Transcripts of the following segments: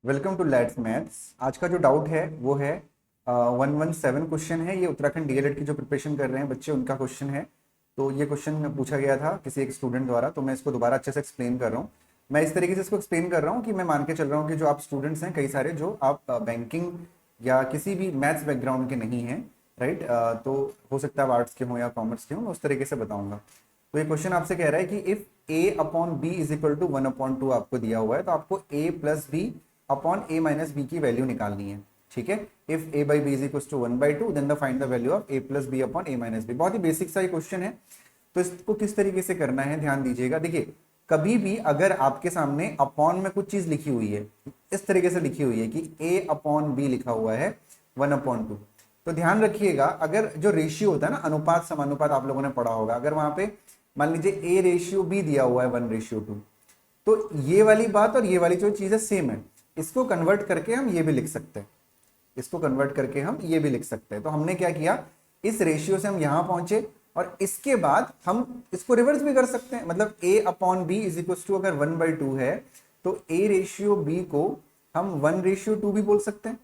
Welcome to let's maths. आज का जो डाउट है वो है 117 क्वेश्चन है। ये उत्तराखंड डीएलएड की जो प्रिपरेशन कर रहे हैं बच्चे उनका क्वेश्चन है। तो ये क्वेश्चन पूछा गया था किसी एक स्टूडेंट द्वारा, तो मैं इसको दोबारा अच्छे से एक्सप्लेन कर रहा हूँ। मैं इस तरीके से इसको एक्सप्लेन कर रहा हूँ कि मैं मान के चल रहा हूँ कि जो आप स्टूडेंट्स हैं कई सारे जो आप बैंकिंग या किसी भी मैथ्स बैकग्राउंड के नहीं हैं, राइट। तो हो सकता है आप आर्ट्स के हों या कॉमर्स के हों, मैं उस तरीके से बताऊंगा। तो ये क्वेश्चन आपसे कह रहा है कि if a upon B is equal to 1/2 आपको दिया हुआ है, तो आपको a plus B upon a minus B की वैल्यू निकालनी है। ठीक है, if a by B is equal to 1/2 then the find the value of a plus B upon a minus B. बहुत ही बेसिक सा ये क्वेश्चन है। तो इसको किस तरीके से करना है ध्यान दीजिएगा। देखिए, कभी भी अगर आपके सामने अपॉन में कुछ चीज लिखी हुई है, इस तरीके से लिखी हुई है कि a अपॉन बी लिखा हुआ है 1/2, तो ध्यान रखिएगा अगर जो रेशियो होता है ना, अनुपात समानुपात आप लोगों ने पढ़ा होगा, अगर वहां पे मान लीजिए a रेशियो b दिया हुआ है 1/2, तो ये वाली बात और ये वाली जो चीज है सेम है। इसको कन्वर्ट करके हम ये भी लिख सकते हैं, इसको कन्वर्ट करके हम ये भी लिख सकते हैं। तो हमने क्या किया, इस रेशियो से हम यहां पहुंचे और इसके बाद हम इसको रिवर्स भी कर सकते हैं। मतलब a upon B is equal to अगर 1/2 है तो a रेशियो b को हम 1/2 भी बोल सकते हैं,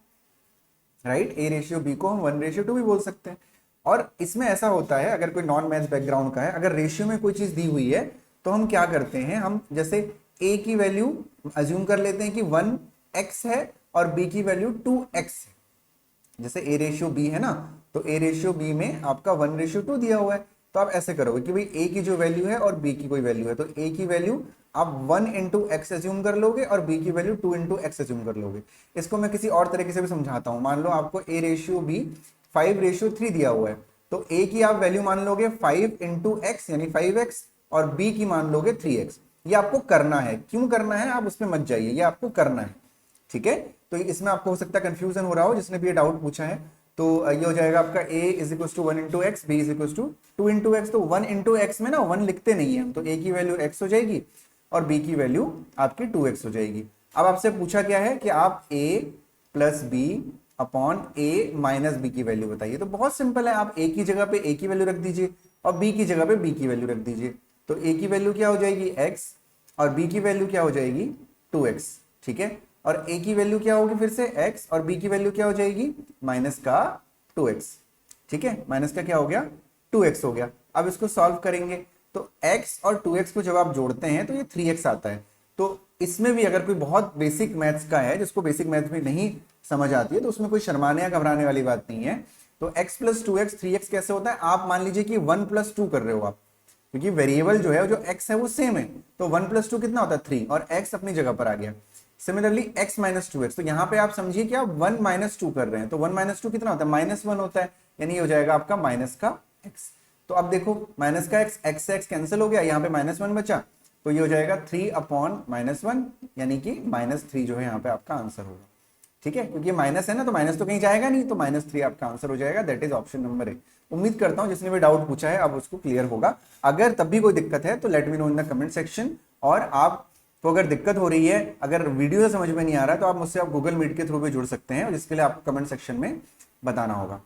राइट। a रेशियो b को हम 1/2 भी बोल सकते हैं। और इसमें ऐसा होता है, अगर कोई नॉन मैथ्स बैकग्राउंड का है, अगर रेशियो में कोई चीज दी हुई है तो हम क्या करते हैं, हम जैसे a की वैल्यू अज्यूम कर लेते हैं कि 1x है और b की वैल्यू 2x है। जैसे a रेशियो b है ना, तो a रेशियो b में आपका 1/2 दिया हुआ है, तो आप ऐसे करोगे कि भाई a की जो वैल्यू है और b की कोई वैल्यू है, तो a की वैल्यू आप 1 इंटू एक्स एज्यूम कर लोगे और b की वैल्यू 2 इंटू एक्स एज्यूम कर लोगे। इसको मैं किसी और तरीके से भी समझाता हूं। मान लो आपको a रेशियो b 5/3 दिया हुआ है, तो a की आप वैल्यू मान लोगे 5 इंटू एक्स यानी 5x और b की मान लोगे 3x। ये आपको करना है, क्यों करना है आप उसमें मत जाइए, ये आपको करना है। ठीक है, तो इसमें आपको हो सकता है कंफ्यूजन हो रहा हो जिसने भी ये डाउट पूछा है। तो ये हो जाएगा आपका a is equal to 1 into X, B is equal to 2 into X. तो 1 इंटू एक्स में ना 1 लिखते नहीं है, तो a की वैल्यू x हो जाएगी और b की वैल्यू आपकी 2x हो जाएगी। अब आपसे पूछा क्या है कि आप a plus B upon a minus B की वैल्यू बताइए। तो बहुत सिंपल है, आप a की जगह पे a की वैल्यू रख दीजिए और b की जगह पे b की वैल्यू रख दीजिए। तो a की वैल्यू क्या हो जाएगी x और b की वैल्यू क्या हो जाएगी 2x। ठीक है, और a की वैल्यू क्या होगी फिर से x और b की वैल्यू क्या हो जाएगी माइनस का 2x। ठीक है, माइनस का क्या हो गया 2x हो गया। अब इसको सॉल्व करेंगे तो x और 2x को जब आप जोड़ते हैं तो ये 3x आता है। तो इसमें भी अगर कोई बहुत बेसिक मैथ्स का है, जिसको बेसिक मैथ्स में नहीं समझ आती है, तो उसमें कोई शर्माने या घबराने वाली बात नहीं है। तो x प्लस 2x 3x कैसे होता है, आप मान लीजिए कि 1 प्लस 2 कर रहे हो आप, क्योंकि वेरिएबल जो है जो x है वो सेम है, तो 1 प्लस 2 कितना होता है 3 और x अपनी जगह पर आ गया। सिमिलरली x माइनस 2x, तो यहां पे आप समझिए कि आप 1 माइनस 2 कर रहे हैं, तो 1 माइनस 2 कितना होता है -1 होता है, यानी ये हो जाएगा आपका माइनस का x। तो अब देखो माइनस का x से x कैंसिल हो गया, यहाँ पे -1 बचा, तो ये हो जाएगा 3 अपॉन -1, यानी कि -3 जो है यहाँ पे आपका आंसर होगा। ठीक है, क्योंकि माइनस है ना, तो माइनस तो कहीं जाएगा नहीं, तो -3 आपका आंसर हो जाएगा। That is option number A. उम्मीद करता हूं जिसने भी डाउट पूछा है अब उसको क्लियर होगा। अगर तब भी कोई दिक्कत है तो let me know in the comment section. और आपको अगर दिक्कत हो रही है, अगर वीडियो से समझ में नहीं आ रहा है, तो आप मुझसे आप गूगल मीट के थ्रू भी जुड़ सकते हैं, और जिसके लिए आपको कमेंट सेक्शन में बताना होगा।